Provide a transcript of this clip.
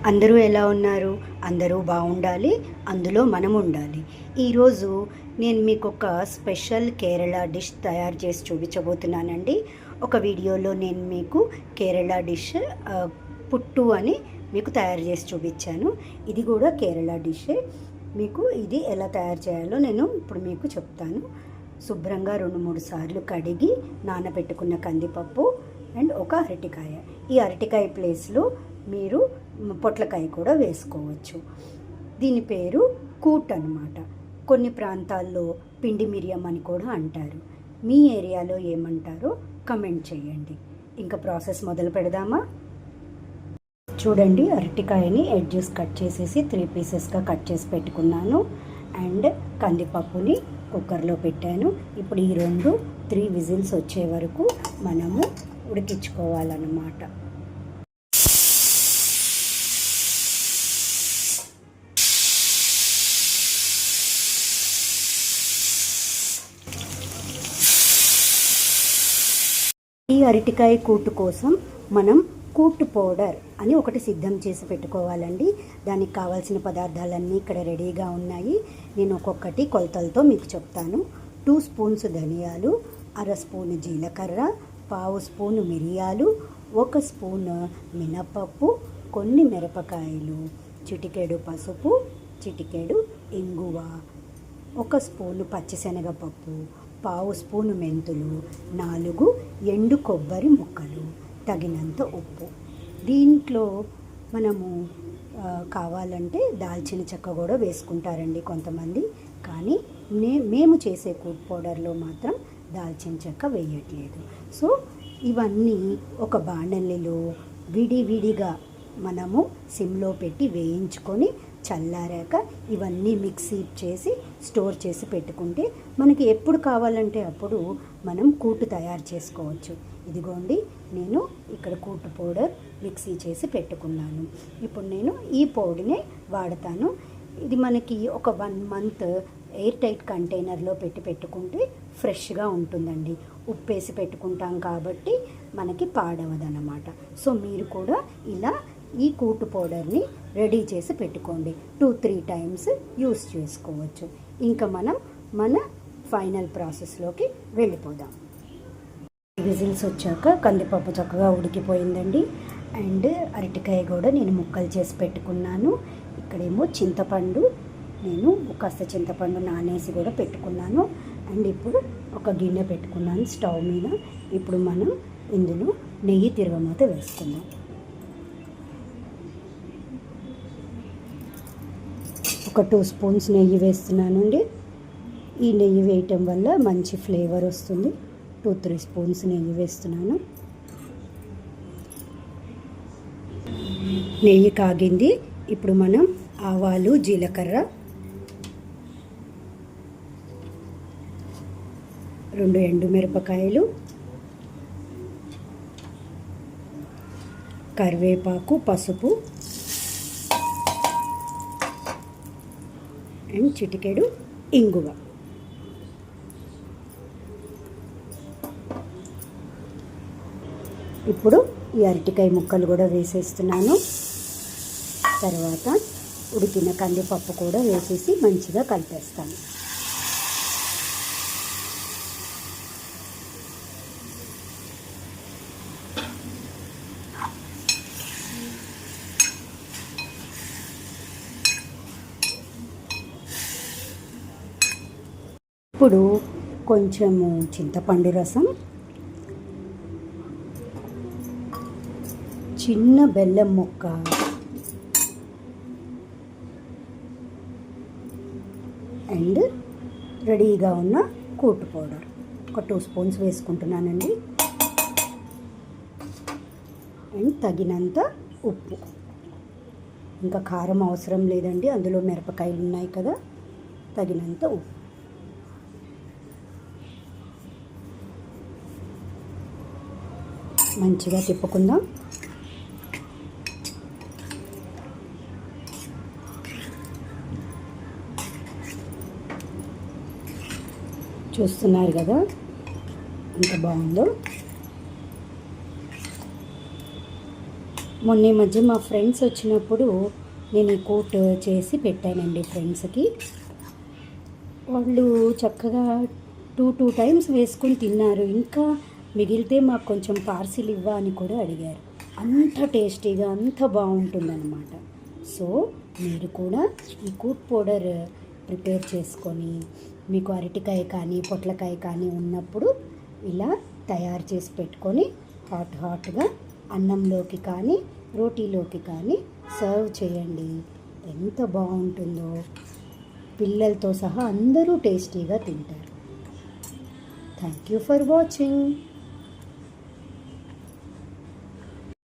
అందరూ ఎలా ఉన్నారు? అందరూ బాగుండాలి, అందులో మనం ఉండాలి. ఈరోజు నేను మీకు ఒక స్పెషల్ కేరళ డిష్ తయారు చేసి చూపించబోతున్నానండి. ఒక వీడియోలో నేను మీకు కేరళ డిష్ పుట్టు అని మీకు తయారు చేసి చూపించాను. ఇది కూడా కేరళ డిషే. మీకు ఇది ఎలా తయారు చేయాలో నేను ఇప్పుడు మీకు చెప్తాను. శుభ్రంగా 2-3 సార్లు కడిగి నానబెట్టుకున్న కందిపప్పు అండ్ ఒక అరటికాయ. ఈ అరటికాయ ప్లేస్లో మీరు పొట్లకాయ కూడా వేసుకోవచ్చు. దీని పేరు కూట్ అన్నమాట. కొన్ని ప్రాంతాల్లో పిండి మిరియం అని కూడా అంటారు. మీ ఏరియాలో ఏమంటారో కమెంట్ చేయండి. ఇంకా ప్రాసెస్ మొదలు పెడదామా? చూడండి, అరటికాయని ఎడ్జెస్ కట్ చేసేసి 3 పీసెస్గా కట్ చేసి పెట్టుకున్నాను. అండ్ కందిపప్పుని కుక్కర్లో పెట్టాను. ఇప్పుడు ఈ 2-3 విజిల్స్ వచ్చే వరకు మనము ఉడికించుకోవాలన్నమాట. ఈ అరటికాయ కూటు కోసం మనం కూటు పౌడర్ అని ఒకటి సిద్ధం చేసి పెట్టుకోవాలండి. దానికి కావాల్సిన పదార్థాలన్నీ ఇక్కడ రెడీగా ఉన్నాయి. నేను ఒక్కొక్కటి కొలతలతో మీకు చెప్తాను. 2 స్పూన్స్ ధనియాలు, 1/2 స్పూన్ జీలకర్ర, 1/2 స్పూన్ మిరియాలు, 1 స్పూన్ మినపప్పు, కొన్ని మిరపకాయలు, చిటికెడు పసుపు, చిటికెడు ఇంగువ, 1 స్పూను పచ్చిశనగపప్పు, 1/2 స్పూను మెంతులు, 4 ఎండు కొబ్బరి ముక్కలు, తగినంత ఉప్పు. దీంట్లో మనము కావాలంటే దాల్చిన చెక్క కూడా వేసుకుంటారండి కొంతమంది. కానీ మేము చేసే కూట్ పౌడర్లో మాత్రం దాల్చిన చెక్క వేయట్లేదు. సో ఇవన్నీ ఒక బాండలిలో విడివిడిగా మనము సిమ్లో పెట్టి వేయించుకొని చల్లారాక ఇవన్నీ మిక్సీ చేసి స్టోర్ చేసి పెట్టుకుంటే మనకి ఎప్పుడు కావాలంటే అప్పుడు మనం కూటు తయారు చేసుకోవచ్చు. ఇదిగోండి, నేను ఇక్కడ కూటు పౌడర్ మిక్సీ చేసి పెట్టుకున్నాను. ఇప్పుడు నేను ఈ పౌడర్నే వాడతాను. ఇది మనకి ఒక 1 మంత్ ఎయిర్ టైట్ కంటైనర్లో పెట్టుకుంటే ఫ్రెష్గా ఉంటుందండి. ఉప్పేసి పెట్టుకుంటాం కాబట్టి మనకి పాడవదన్నమాట. సో మీరు కూడా ఇలా ఈ కూటు పౌడర్ని రెడీ చేసి పెట్టుకోండి. 2-3 టైమ్స్ యూస్ చేసుకోవచ్చు. ఇంకా మనం మన ఫైనల్ ప్రాసెస్లోకి వెళ్ళిపోదాం. విజిల్స్ వచ్చాక కందిపప్పు చక్కగా ఉడికిపోయిందండి. అండ్ అరటికాయ కూడా నేను ముక్కలు చేసి పెట్టుకున్నాను. ఇక్కడేమో చింతపండు, నేను కాస్త చింతపండు నానేసి కూడా పెట్టుకున్నాను. అండ్ ఇప్పుడు ఒక గిన్నె పెట్టుకున్నాను స్టవ్ మీద. ఇప్పుడు మనం ఇందులో నెయ్యి తిరగమాత వేసుకుందాం. ఒక 2 స్పూన్స్ నెయ్యి వేస్తున్నానండి. ఈ నెయ్యి వేయటం వల్ల మంచి ఫ్లేవర్ వస్తుంది. 2-3 స్పూన్స్ నెయ్యి వేస్తున్నాను. నెయ్యి కాగింది. ఇప్పుడు మనం ఆవాలు, జీలకర్ర, 2 ఎండుమిరపకాయలు, కరివేపాకు, పసుపు అండ్ చిటికెడు ఇంగువ. ఇప్పుడు ఈ అరటికాయ ముక్కలు కూడా వేసేస్తున్నాను. తర్వాత ఉడికిన కందిపప్పు కూడా వేసేసి మంచిగా కలిపేస్తాను. ఇప్పుడు కొంచెము చింతపండు రసం, చిన్న బెల్లం ముక్క, అండ్ రెడీగా ఉన్న కూటు పౌడర్ ఒక 2 స్పూన్స్ వేసుకుంటున్నానండి. అండ్ తగినంత ఉప్పు. ఇంకా కారం అవసరం లేదండి, అందులో మిరపకాయలు ఉన్నాయి కదా. తగినంత ఉప్పు. మంచిగా తిప్పుకుందాం. చూస్తున్నారు కదా ఎంత బాగుందో. మొన్న ఈ మధ్య మా ఫ్రెండ్స్ వచ్చినప్పుడు నేను ఈ కూట్ చేసి పెట్టానండి ఫ్రెండ్స్కి. వాళ్ళు చక్కగా టూ టైమ్స్ వేసుకొని తిన్నారు. ఇంకా మిగిలితే మాకు కొంచెం పార్సిల్ ఇవ్వ అని కూడా అడిగారు. అంత టేస్టీగా అంత బాగుంటుందన్నమాట. సో మీరు కూడా ఈ కూట్ పౌడర్ ప్రిపేర్ చేసుకొని మీకు అరటికాయ కానీ పొట్లకాయ కానీ ఉన్నప్పుడు ఇలా తయారు చేసి పెట్టుకొని హాట్గా అన్నంలోకి కానీ రోటీలోకి కానీ సర్వ్ చేయండి. ఎంత బాగుంటుందో, పిల్లలతో సహా అందరూ టేస్టీగా తింటారు. Thank you for watching.